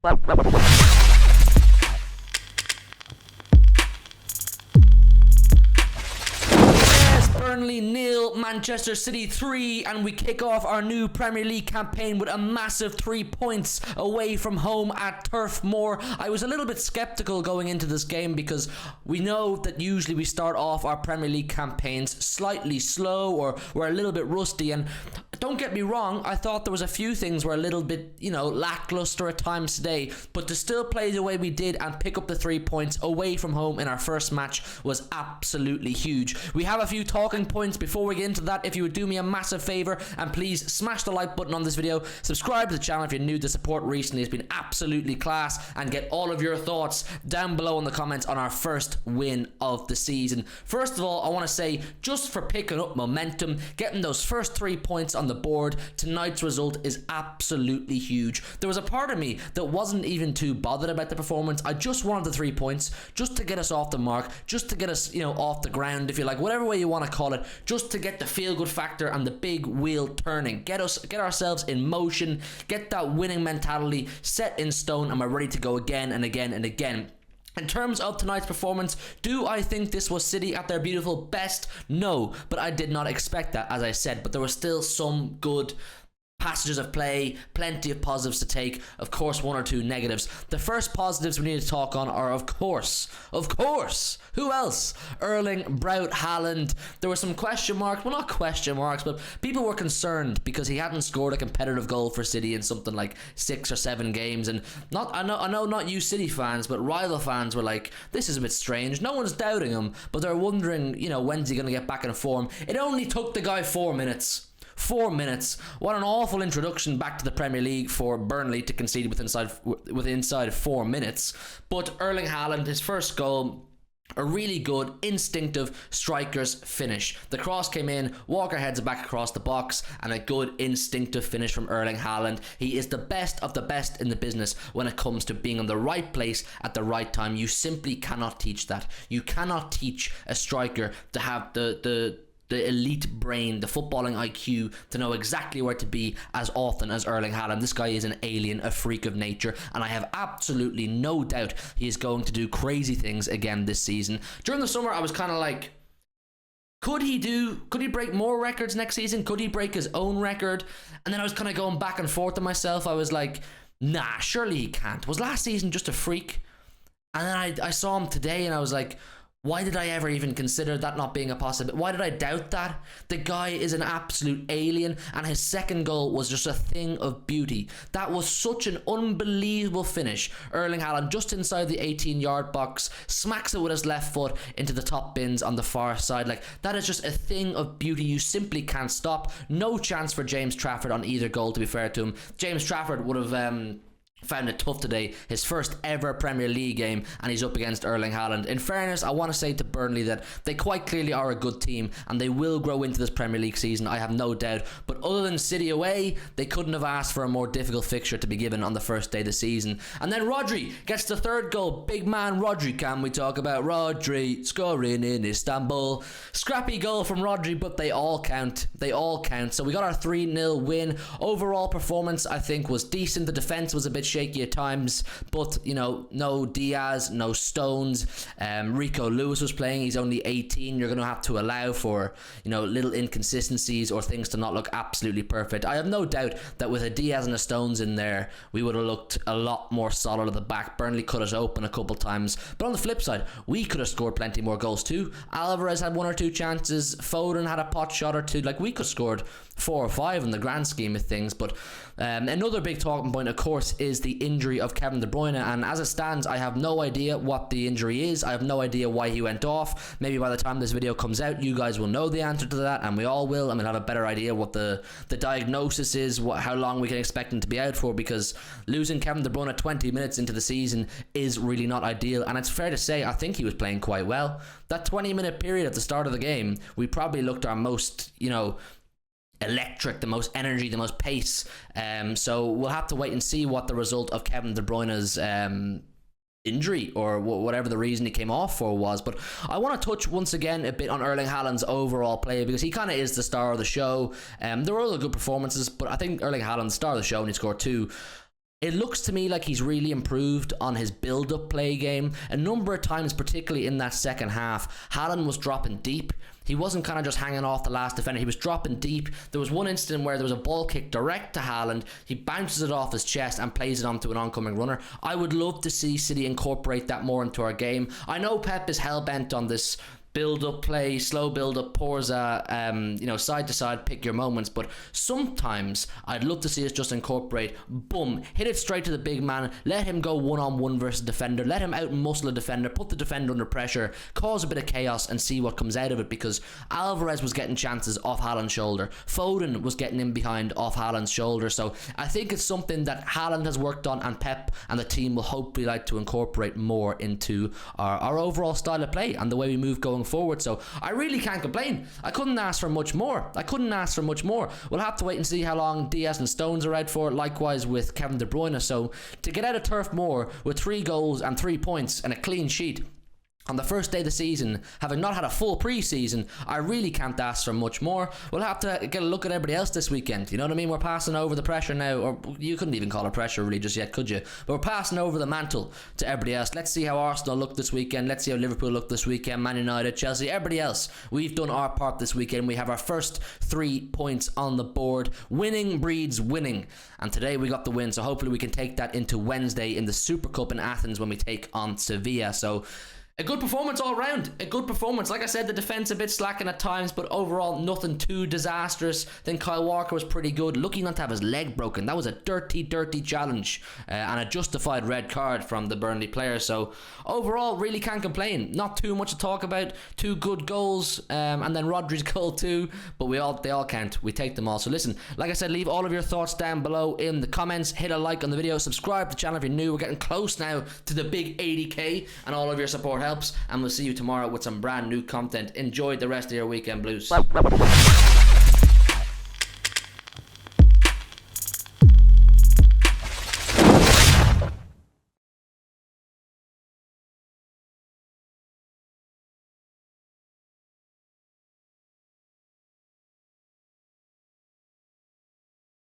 Burnley 0, Manchester City 3, and we kick off our new Premier League campaign with a massive 3 points away from home at Turf Moor. I was a little bit sceptical going into this game because we know that usually we start off our Premier League campaigns slightly slow or we're a little bit rusty, and don't get me wrong, I thought there was a few things were a little bit, lackluster at times today, but to still play the way we did and pick up the 3 points away from home in our first match was absolutely huge. We have a few talking points before we get into that. If you would do me a massive favor and please smash the like button on this video, subscribe to the channel if you're new. The support recently has been absolutely class, and get all of your thoughts down below in the comments on our first win of the season. First of all, I want to say, just for picking up momentum, getting those first 3 points on the board, tonight's result is absolutely huge. There was a part of me that wasn't even too bothered about the performance. I just wanted the 3 points just to get us off the mark, just to get us off the ground, if you like, whatever way you want to call it, just to get the feel-good factor and the big wheel turning, get ourselves in motion, get that winning mentality set in stone, and we're ready to go again and again and again. In terms of tonight's performance, do I think this was City at their beautiful best? No, but I did not expect that, as I said, but there was still some good passages of play, plenty of positives to take, of course 1 or 2 negatives. The first positives we need to talk on are of course, who else? Erling Braut Haaland. There were some question marks, well, not question marks, but people were concerned because he hadn't scored a competitive goal for City in something like 6 or 7 games, and I know not you City fans, but rival fans were like, this is a bit strange. No one's doubting him, but they're wondering, when's he going to get back in form. It only took the guy 4 minutes. 4 minutes. What an awful introduction back to the Premier League for Burnley to concede with inside 4 minutes. But Erling Haaland, his first goal, a really good instinctive striker's finish. The cross came in, Walker heads it back across the box, and a good instinctive finish from Erling Haaland. He is the best of the best in the business when it comes to being in the right place at the right time. You simply cannot teach that. You cannot teach a striker to have the elite brain, the footballing IQ, to know exactly where to be as often as Erling Haaland. This guy is an alien, a freak of nature, and I have absolutely no doubt he is going to do crazy things again this season. During the summer, I was kind of like, could he break more records next season? Could he break his own record? And then I was kind of going back and forth to myself. I was like, nah, surely he can't. Was last season just a freak? And then I saw him today and I was like, why did I ever even consider that not being a possibility? Why did I doubt that? The guy is an absolute alien, and his second goal was just a thing of beauty. That was such an unbelievable finish. Erling Haaland just inside the 18-yard box, smacks it with his left foot into the top bins on the far side. Like, that is just a thing of beauty. You simply can't stop. No chance for James Trafford on either goal, to be fair to him. James Trafford would have found it tough today, his first ever Premier League game, and he's up against Erling Haaland. In fairness, I want to say to Burnley that they quite clearly are a good team and they will grow into this Premier League season, I have no doubt, but other than City away, they couldn't have asked for a more difficult fixture to be given on the first day of the season. And then Rodri gets the third goal. Big man Rodri, can we talk about Rodri scoring in Istanbul? Scrappy goal from Rodri, but they all count. So we got our 3-0 win. Overall performance, I think, was decent. The defence was a bit shaky at times, but no Diaz, no Stones. Rico Lewis was playing. He's only 18. You're going to have to allow for little inconsistencies or things to not look absolutely perfect. I have no doubt that with a Diaz and a Stones in there, we would have looked a lot more solid at the back. Burnley cut us open a couple times, but on the flip side, we could have scored plenty more goals too. Alvarez had 1 or 2 chances. Foden had a pot shot or two. Like, we could have scored 4 or 5 in the grand scheme of things. But another big talking point, of course, is the injury of Kevin De Bruyne, and as it stands, I have no idea what the injury is. I have no idea why he went off. Maybe by the time this video comes out, you guys will know the answer to that, and we all will, and we'll have a better idea what the diagnosis is, how long we can expect him to be out for, because losing Kevin De Bruyne 20 minutes into the season is really not ideal. And it's fair to say, I think he was playing quite well. That 20-minute period at the start of the game, we probably looked our most, electric, the most energy, the most pace. So we'll have to wait and see what the result of Kevin De Bruyne's injury or whatever the reason he came off for was. But I want to touch once again a bit on Erling Haaland's overall play, because he kind of is the star of the show. There were other good performances, but I think Erling Haaland, the star of the show, and he scored 2. It looks to me like he's really improved on his build-up play game. A number of times, particularly in that second half, Harland was dropping deep. He wasn't kind of just hanging off the last defender. He was dropping deep. There was one incident where there was a ball kick direct to Harland. He bounces it off his chest and plays it onto an oncoming runner. I would love to see City incorporate that more into our game. I know Pep is hell-bent on this build-up play, slow build-up, Porza, side to side, pick your moments, but sometimes I'd love to see us just incorporate, boom, hit it straight to the big man, let him go one-on-one versus defender, let him out-muscle a defender, put the defender under pressure, cause a bit of chaos and see what comes out of it, because Alvarez was getting chances off Haaland's shoulder, Foden was getting in behind off Haaland's shoulder, so I think it's something that Haaland has worked on and Pep and the team will hopefully like to incorporate more into our overall style of play and the way we move going forward. So I really can't complain. I couldn't ask for much more. We'll have to wait and see how long Diaz and Stones are out for, likewise with Kevin De Bruyne. So to get out of Turf Moor with 3 goals and 3 points and a clean sheet on the first day of the season, having not had a full pre-season, I really can't ask for much more. We'll have to get a look at everybody else this weekend. You know what I mean? We're passing over the pressure now, or you couldn't even call it pressure really just yet, could you? But we're passing over the mantle to everybody else. Let's see how Arsenal look this weekend. Let's see how Liverpool look this weekend. Man United, Chelsea, everybody else. We've done our part this weekend. We have our first 3 points on the board. Winning breeds winning. And today we got the win, so hopefully we can take that into Wednesday in the Super Cup in Athens when we take on Sevilla. So a good performance all round. A good performance. Like I said, the defence a bit slacking at times, but overall nothing too disastrous. Then Kyle Walker was pretty good. Lucky not to have his leg broken. That was a dirty challenge and a justified red card from the Burnley player. So overall, really can't complain. Not too much to talk about. 2 good goals and then Rodri's goal too. But they all count. We take them all. So listen, like I said, leave all of your thoughts down below in the comments. Hit a like on the video. Subscribe to the channel if you're new. We're getting close now to the big 80k, and all of your support helps, and we'll see you tomorrow with some brand new content. Enjoy the rest of your weekend, Blues.